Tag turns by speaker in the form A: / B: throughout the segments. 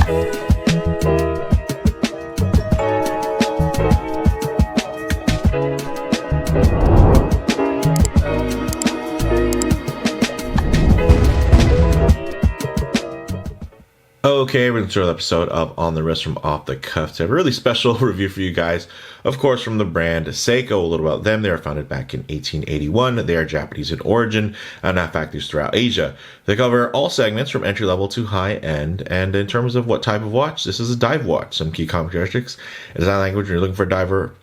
A: Okay, we're going to start the episode of On the Wrist from Off the Cuff. To have a really special review for you guys, of course, from the brand Seiko. A little about them. They were founded back in 1881. They are Japanese in origin and have factories throughout Asia. They cover all segments from entry level to high end. And in terms of what type of watch, this is a dive watch. Some key characteristics: design language. When you're looking for a diver,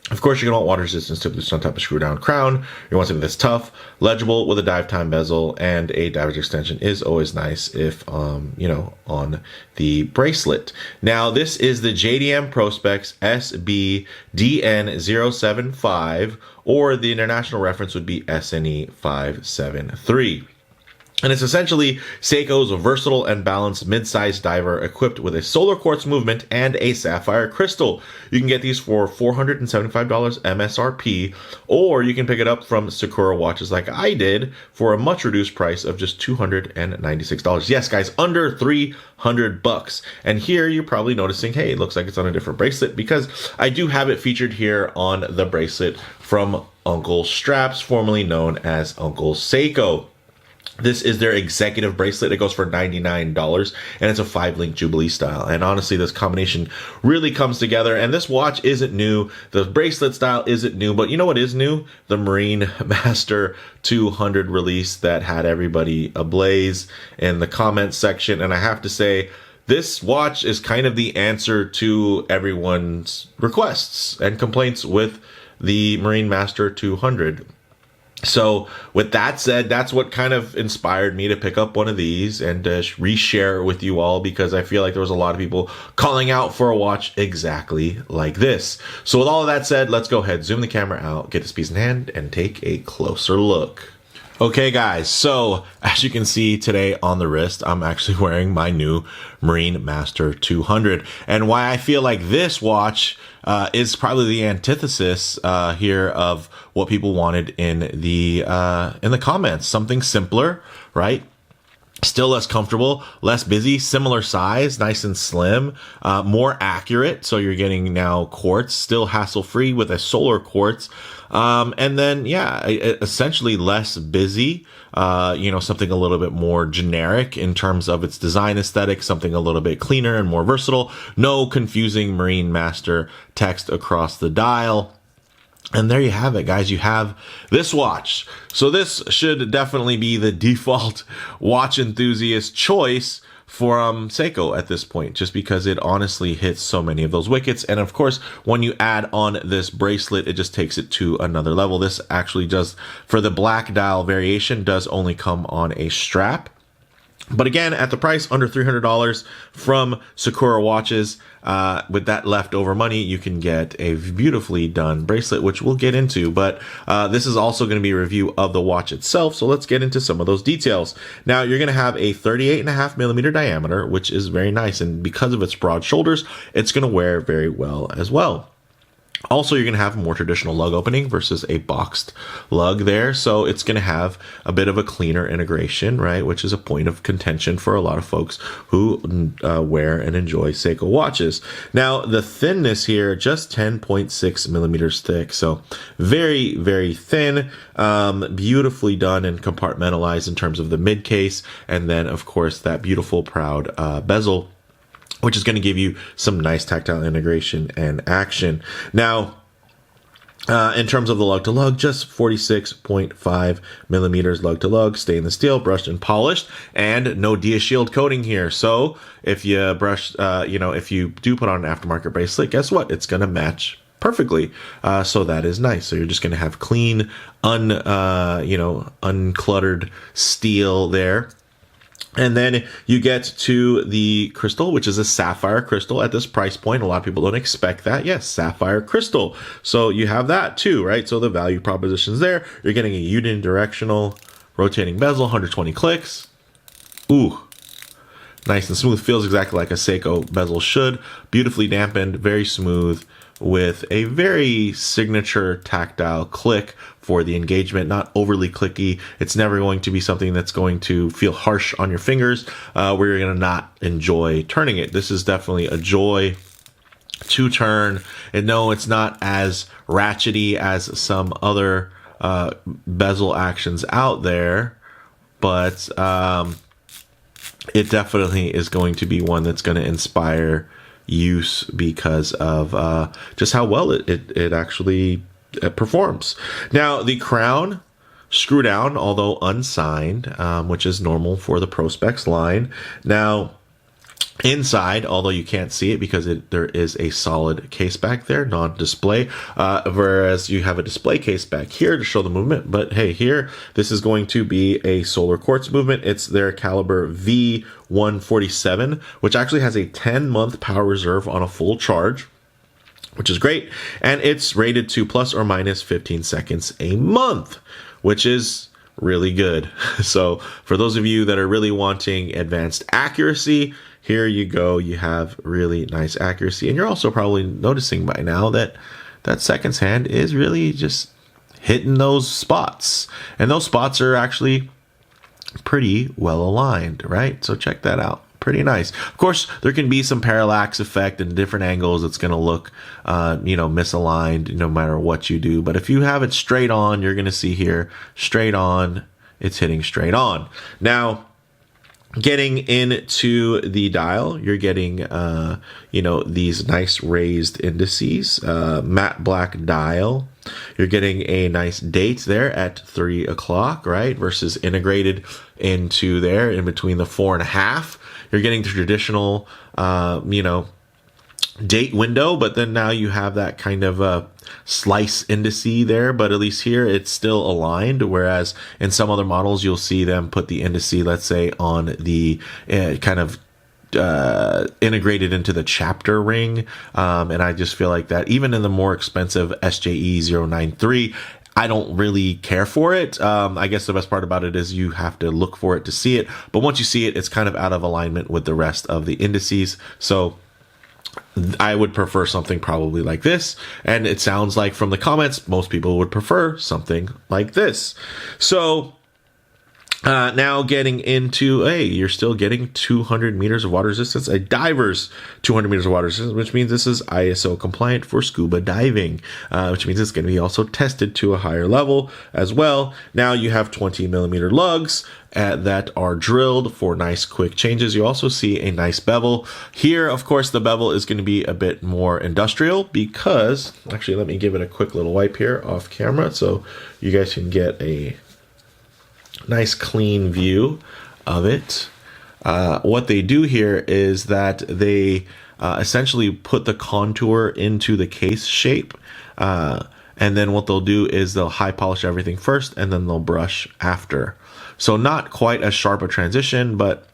A: of course, you're going to want water resistance, typically some type of screw down crown. You want something that's tough, legible with a dive time bezel, and a diver's extension is always nice if, you know, on the bracelet. Now, this is the JDM Prospex SBDN075, or the international reference would be SNE573. And it's essentially Seiko's versatile and balanced mid-sized diver equipped with a solar quartz movement and a sapphire crystal. You can get these for $475 MSRP, or you can pick it up from Sakura Watches like I did for a much reduced price of just $296. Yes, guys, under $300. And here you're probably noticing, hey, it looks like it's on a different bracelet, because I do have it featured here on the bracelet from Uncle Straps, formerly known as Uncle Seiko. This is their executive bracelet. It goes for $99, and it's a 5-link Jubilee-Style. And honestly, this combination really comes together. And this watch isn't new. The bracelet style isn't new. But you know what is new? The Marine Master 200 release that had everybody ablaze in the comments section. And I have to say, this watch is kind of the answer to everyone's requests and complaints with the Marine Master 200. So with that said, that's what kind of inspired me to pick up one of these and reshare it with you all, because I feel like there was a lot of people calling out for a watch exactly like this. So with all of that said, let's go ahead, zoom the camera out, get this piece in hand, and take a closer look. Okay, guys, so as you can see today on the wrist, I'm actually wearing my new Marine Master 200. And why I feel like this watch is probably the antithesis here of what people wanted in the comments. Something simpler, right? Still less comfortable, less busy, similar size, nice and slim, more accurate. So you're getting now quartz, still hassle-free with a solar quartz. And then, yeah, essentially less busy, you know, something a little bit more generic in terms of its design aesthetic, something a little bit cleaner and more versatile. No confusing Marine Master text across the dial. And there you have it, guys. You have this watch. So this should definitely be the default watch enthusiast choice for Seiko at this point, just because it honestly hits so many of those wickets. And of course, when you add on this bracelet, it just takes it to another level. This actually just, for the black dial variation, does only come on a strap. But again, at the price under $300 from Sakura Watches, with that leftover money, you can get a beautifully done bracelet, which we'll get into. But this is also going to be a review of the watch itself, so let's get into some of those details. Now, you're going to have a 38.5mm diameter, which is very nice, and because of its broad shoulders, it's going to wear very well as well. Also, you're going to have a more traditional lug opening versus a boxed lug there. So it's going to have a bit of a cleaner integration, right? Which is a point of contention for a lot of folks who wear and enjoy Seiko watches. Now, the thinness here, just 10.6 millimeters thick. So very, very thin, beautifully done and compartmentalized in terms of the mid case. And then, of course, that beautiful, proud bezel, which is going to give you some nice tactile integration and action. Now, in terms of the lug to lug, just 46.5 millimeters lug to lug, stainless steel, brushed and polished, and no Dia Shield coating here. So if you brush, if you do put on an aftermarket bracelet, guess what? It's going to match perfectly. So that is nice. So you're just going to have clean, uncluttered steel there. And then you get to the crystal, which is a sapphire crystal at this price point. A lot of people don't expect that. Yes, sapphire crystal. So you have that too, right? So the value proposition's there. You're getting a unidirectional rotating bezel, 120 clicks. Ooh, nice and smooth. Feels exactly like a Seiko bezel should. Beautifully dampened, very smooth, with a very signature tactile click for the engagement, not overly clicky. It's never going to be something that's going to feel harsh on your fingers, where you're going to not enjoy turning it. This is definitely a joy to turn. And no, it's not as ratchety as some other bezel actions out there, but it definitely is going to be one that's going to inspire use because of just how well it actually performs. Now, the crown screw down, although unsigned, which is normal for the Prospex line. Now, inside, although you can't see it because there is a solid case back there, non-display, whereas you have a display case back here to show the movement. But hey, here, this is going to be a solar quartz movement. It's their caliber V147, which actually has a 10-month power reserve on a full charge, which is great. And it's rated to plus or minus 15 seconds a month, which is really good. So for those of you that are really wanting advanced accuracy, here you go. You have really nice accuracy. And you're also probably noticing by now that that seconds hand is really just hitting those spots. And those spots are actually pretty well aligned, right? So check that out. Pretty nice. Of course, there can be some parallax effect and different angles. It's going to look, misaligned no matter what you do. But if you have it straight on, you're going to see here, straight on, it's hitting straight on. Now, getting into the dial, you're getting, these nice raised indices, matte black dial. You're getting a nice date there at 3 o'clock, right? Versus integrated into there in between the 4.5. You're getting the traditional, date window, but then now you have that kind of slice indice there, but at least here it's still aligned, whereas in some other models you'll see them put the indice, let's say, on the integrated into the chapter ring, and I just feel like that even in the more expensive SJE093, I don't really care for it. I guess the best part about it is you have to look for it to see it, but once you see it, it's kind of out of alignment with the rest of the indices. So I would prefer something probably like this. And it sounds like from the comments, most people would prefer something like this. So now getting into, you're still getting 200 meters of water resistance, a diver's 200 meters of water resistance, which means this is ISO compliant for scuba diving, which means it's going to be also tested to a higher level as well. Now you have 20 millimeter lugs that are drilled for nice quick changes. You also see a nice bevel. Here, of course, the bevel is going to be a bit more industrial because, actually, let me give it a quick little wipe here off camera so you guys can get a nice clean view of it. What they do here is that they essentially put the contour into the case shape, and then what they'll do is they'll high polish everything first and then they'll brush after. So not quite as sharp a transition, but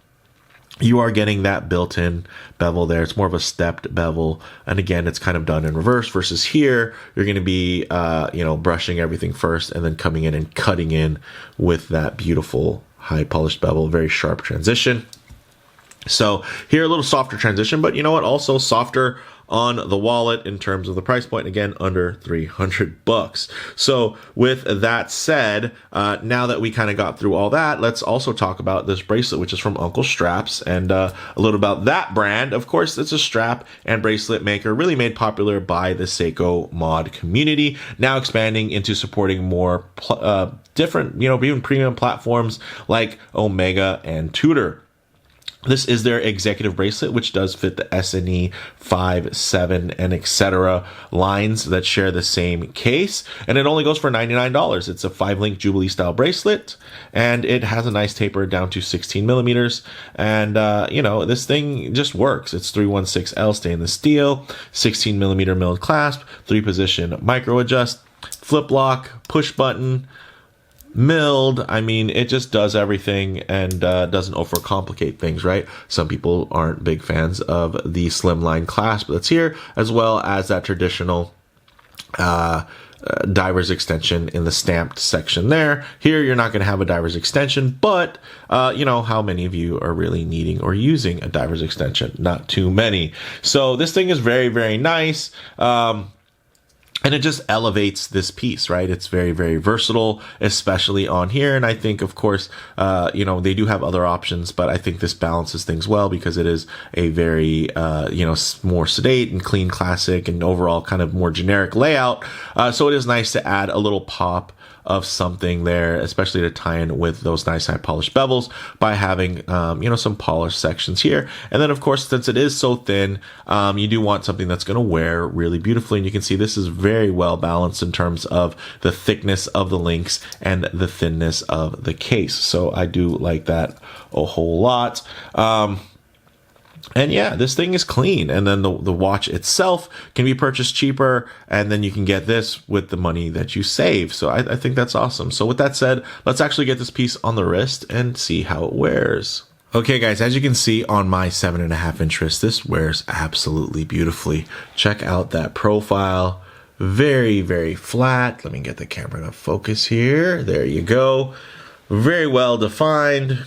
A: you are getting that built-in bevel there. It's more of a stepped bevel, and again, it's kind of done in reverse, versus here you're going to be brushing everything first and then coming in and cutting in with that beautiful high polished bevel. Very sharp transition. So here a little softer transition, but you know what, also softer on the wallet in terms of the price point, again under $300. So with that said, now that we kind of got through all that, let's also talk about this bracelet, which is from Uncle Straps, and a little about that brand. Of course, it's a strap and bracelet maker really made popular by the Seiko mod community, now expanding into supporting more different, even premium platforms like Omega and Tudor. This is their executive bracelet, which does fit the SNE573 and etc. lines that share the same case. And it only goes for $99. It's a 5-link Jubilee-style bracelet, and it has a nice taper down to 16 millimeters. And, this thing just works. It's 316L stainless steel, 16 millimeter milled clasp, 3-position micro adjust, flip lock, push button, milled. I mean, it just does everything and doesn't overcomplicate things, right? Some people aren't big fans of the slimline clasp that's here, as well as that traditional diver's extension in the stamped section there. Here, you're not going to have a diver's extension, but you know, how many of you are really needing or using a diver's extension? Not too many. So this thing is very, very nice. And it just elevates this piece, right? It's very, very versatile, especially on here. And I think, of course, you know, they do have other options, but I think this balances things well because it is a very, you know, more sedate and clean classic and overall kind of more generic layout. So it is nice to add a little pop of something there, especially to tie in with those nice high polished bevels by having, you know, some polished sections here. And then, of course, since it is so thin, you do want something that's going to wear really beautifully. And you can see this is very well balanced in terms of the thickness of the links and the thinness of the case. So I do like that a whole lot. And yeah, this thing is clean. And then the watch itself can be purchased cheaper. And then you can get this with the money that you save. So I think that's awesome. So with that said, let's actually get this piece on the wrist and see how it wears. Okay, guys, as you can see on my 7.5-inch wrist, this wears absolutely beautifully. Check out that profile. Very, very flat. Let me get the camera to focus here. There you go. Very well defined.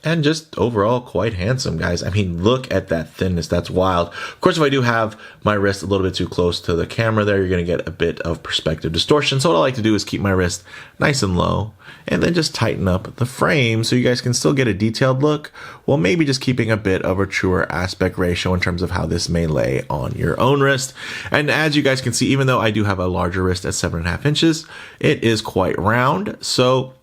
A: And just overall quite handsome, guys. I mean, look at that thinness. That's wild. Of course, if I do have my wrist a little bit too close to the camera there, you're going to get a bit of perspective distortion. So what I like to do is keep my wrist nice and low and then just tighten up the frame so you guys can still get a detailed look, while maybe just keeping a bit of a truer aspect ratio in terms of how this may lay on your own wrist. And as you guys can see, even though I do have a larger wrist at 7.5 inches, it is quite round. So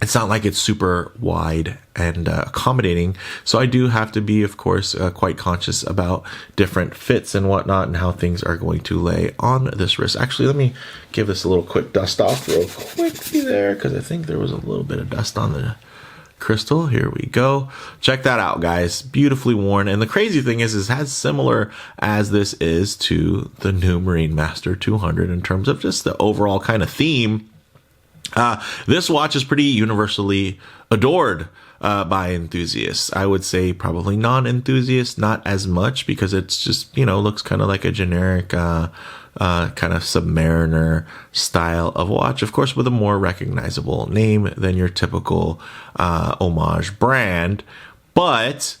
A: it's not like it's super wide and accommodating. So I do have to be, of course, quite conscious about different fits and whatnot and how things are going to lay on this wrist. Actually, let me give this a little quick dust off real quickly there, because I think there was a little bit of dust on the crystal. Here we go. Check that out, guys. Beautifully worn. And the crazy thing is as similar as this is to the new Marine Master 200 in terms of just the overall kind of theme. This watch is pretty universally adored by enthusiasts. I would say probably non-enthusiasts, not as much, because it's just, you know, looks kind of like a generic kind of Submariner style of watch, of course, with a more recognizable name than your typical homage brand. But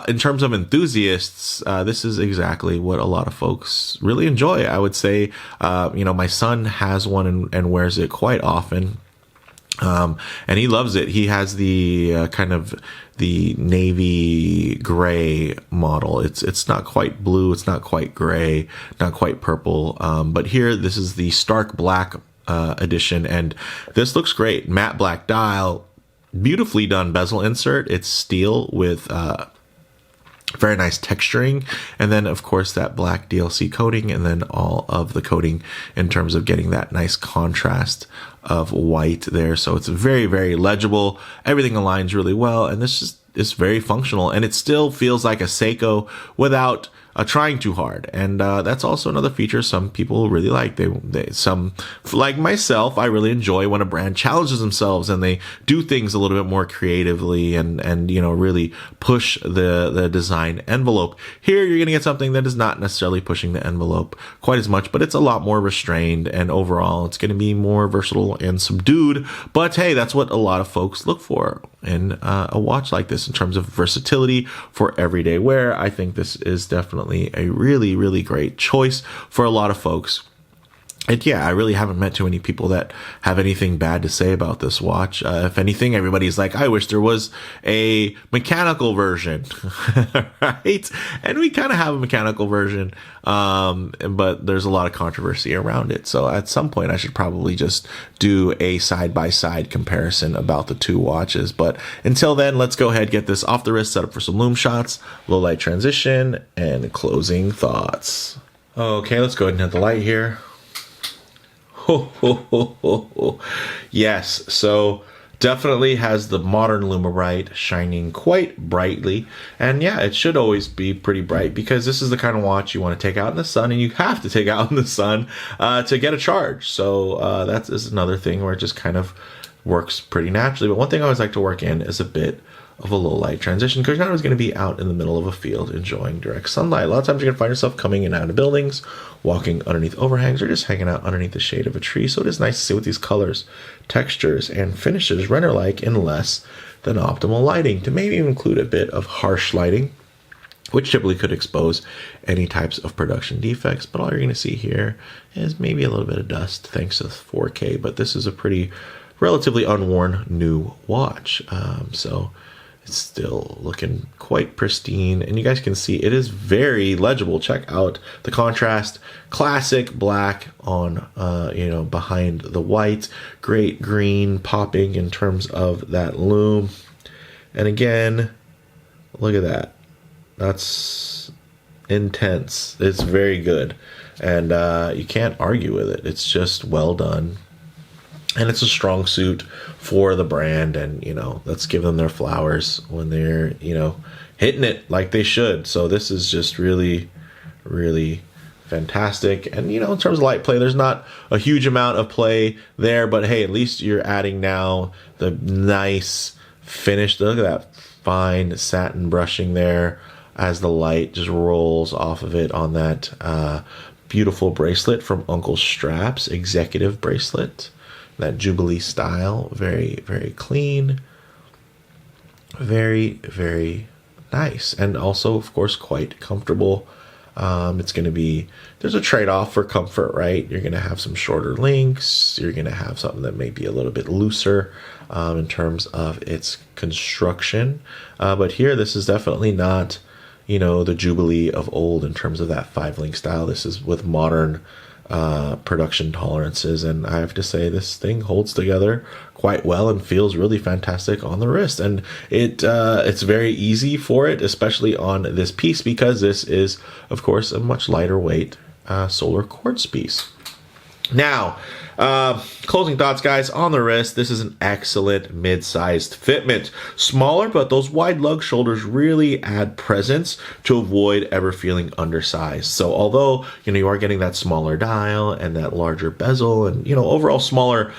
A: in terms of enthusiasts, this is exactly what a lot of folks really enjoy. I would say, you know, my son has one and wears it quite often. And he loves it. He has the kind of the navy gray model. It's not quite blue. It's not quite gray, not quite purple. But here, this is the stark black edition. And this looks great. Matte black dial, beautifully done bezel insert. It's steel with very nice texturing, and then of course that black DLC coating, and then all of the coating in terms of getting that nice contrast of white there. So it's very, very legible. Everything aligns really well, and this is very functional, and it still feels like a Seiko without trying too hard. And that's also another feature some people really like. Some like myself, I really enjoy when a brand challenges themselves and they do things a little bit more creatively and you know, really push the design envelope. Here you're gonna get something that is not necessarily pushing the envelope quite as much, but it's a lot more restrained, and overall it's gonna be more versatile and subdued. But hey, that's what a lot of folks look for in a watch like this in terms of versatility for everyday wear. I think this is definitely a really, really great choice for a lot of folks. And yeah, I really haven't met too many people that have anything bad to say about this watch. If anything, everybody's like, I wish there was a mechanical version, right? And we kind of have a mechanical version, but there's a lot of controversy around it. So at some point, I should probably just do a side-by-side comparison about the two watches. But until then, let's go ahead, get this off the wrist, set up for some loom shots, low light transition, and closing thoughts. Okay, let's go ahead and hit the light here. Yes, so definitely has the modern Lumarite shining quite brightly. And yeah, it should always be pretty bright, because this is the kind of watch you want to take out in the sun, and you have to take out in the sun to get a charge. So that is another thing where it just kind of works pretty naturally. But one thing I always like to work in is a bit of a low light transition because you're not always going to be out in the middle of a field enjoying direct sunlight. A lot of times you're going to find yourself coming in and out of buildings, walking underneath overhangs, or just hanging out underneath the shade of a tree. So it is nice to see what these colors, textures, and finishes render like in less than optimal lighting, to maybe even include a bit of harsh lighting, which typically could expose any types of production defects. But all you're going to see here is maybe a little bit of dust thanks to 4K, but this is a pretty relatively unworn new watch. So it's still looking quite pristine, and you guys can see it is very legible. Check out the contrast, classic black on behind the white, great green popping in terms of that lume. And again, look at that. That's intense. It's very good, and you can't argue with it. It's just well done, and it's a strong suit for the brand, and let's give them their flowers when they're hitting it like they should. So this is just really, really fantastic. And in terms of light play, there's not a huge amount of play there, but hey, at least you're adding now the nice finish. Look at that fine satin brushing there as the light just rolls off of it on that beautiful bracelet from Uncle Strap's executive bracelet, that Jubilee-Style. Very, very clean, very, very nice, and also of course quite comfortable. It's going to be, there's a trade-off for comfort, right? You're going to have some shorter links, you're going to have something that may be a little bit looser in terms of its construction, but here this is definitely not the Jubilee of old in terms of that 5-link style. This is with modern production tolerances, and I have to say this thing holds together quite well and feels really fantastic on the wrist. And it's very easy for it, especially on this piece, because this is of course a much lighter weight solar quartz piece. Now, closing thoughts, guys, on the wrist. This is an excellent mid-sized fitment. Smaller, but those wide lug shoulders really add presence to avoid ever feeling undersized. So although, you are getting that smaller dial and that larger bezel and, overall smaller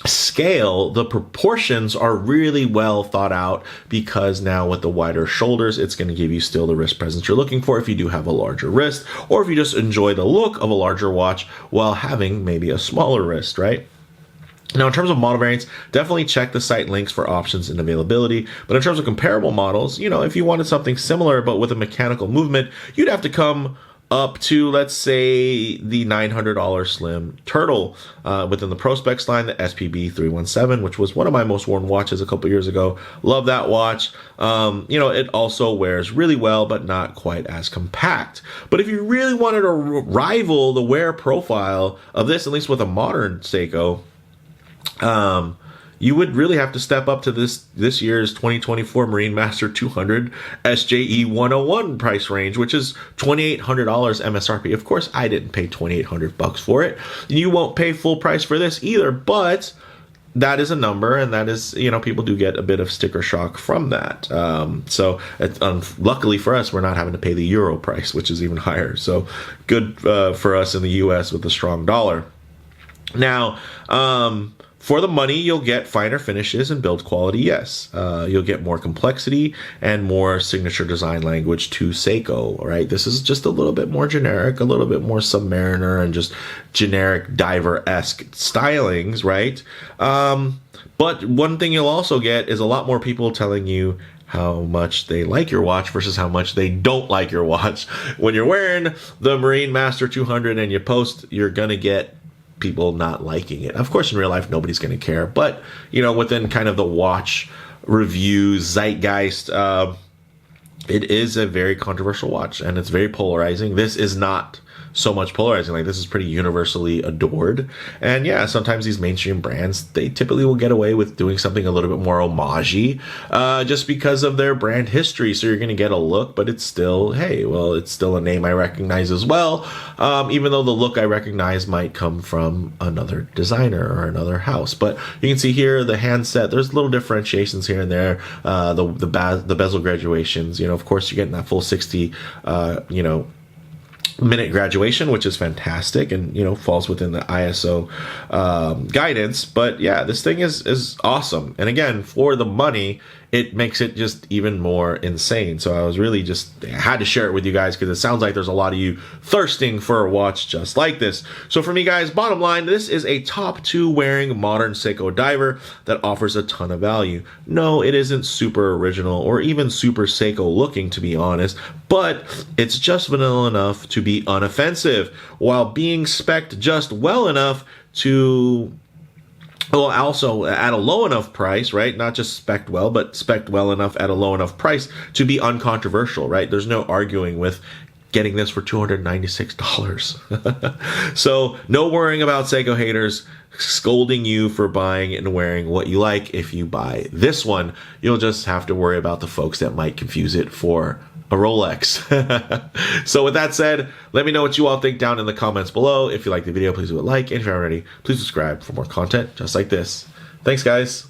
A: scale, the proportions are really well thought out, because now with the wider shoulders, it's going to give you still the wrist presence you're looking for if you do have a larger wrist, or if you just enjoy the look of a larger watch while having maybe a smaller wrist, right? Now, in terms of model variants, definitely check the site links for options and availability. But in terms of comparable models, if you wanted something similar but with a mechanical movement, you'd have to come up to, let's say, the $900 Slim Turtle within the Prospex line, the SPB317, which was one of my most worn watches a couple years ago. Love that watch. It also wears really well, but not quite as compact. But if you really wanted to rival the wear profile of this, at least with a modern Seiko, you would really have to step up to this year's 2024 Marine Master 200 SJE 101 price range, which is $2,800 MSRP. Of course, I didn't pay $2,800 for it. You won't pay full price for this either, but that is a number, and that is, people do get a bit of sticker shock from that. So luckily for us, we're not having to pay the euro price, which is even higher. So good for us in the US with a strong dollar. Now, for the money, you'll get finer finishes and build quality, yes. You'll get more complexity and more signature design language to Seiko, right? This is just a little bit more generic, a little bit more Submariner and just generic diver-esque stylings, right? But one thing you'll also get is a lot more people telling you how much they like your watch versus how much they don't like your watch. When you're wearing the Marine Master 200 and you post, you're going to get people not liking it. Of course, in real life, nobody's going to care. But, within kind of the watch review zeitgeist, it is a very controversial watch, and it's very polarizing. This is not so much polarizing. Like, this is pretty universally adored. And yeah, sometimes these mainstream brands, they typically will get away with doing something a little bit more homage-y, just because of their brand history. So you're going to get a look, but it's still, hey, well, it's still a name I recognize as well. Even though the look I recognize might come from another designer or another house. But you can see here the handset, there's little differentiations here and there. The bezel graduations, of course, you're getting that full 60, minute graduation, which is fantastic, and falls within the ISO guidance. But yeah, this thing is awesome, and again, for the money, it makes it just even more insane. So I was really had to share it with you guys, because it sounds like there's a lot of you thirsting for a watch just like this. So for me, guys, bottom line, this is a top 2 wearing modern Seiko diver that offers a ton of value. No, it isn't super original or even super Seiko looking, to be honest, but it's just vanilla enough to be unoffensive, while being spec'd just well enough to, well, also at a low enough price, right? Not just spec'd well, but spec'd well enough at a low enough price to be uncontroversial, right? There's no arguing with getting this for $296. So no worrying about Seiko haters scolding you for buying and wearing what you like. If you buy this one, you'll just have to worry about the folks that might confuse it for a Rolex. So with that said, let me know what you all think down in the comments below. If you like the video, please do a like. And if you're not already, please subscribe for more content just like this. Thanks, guys.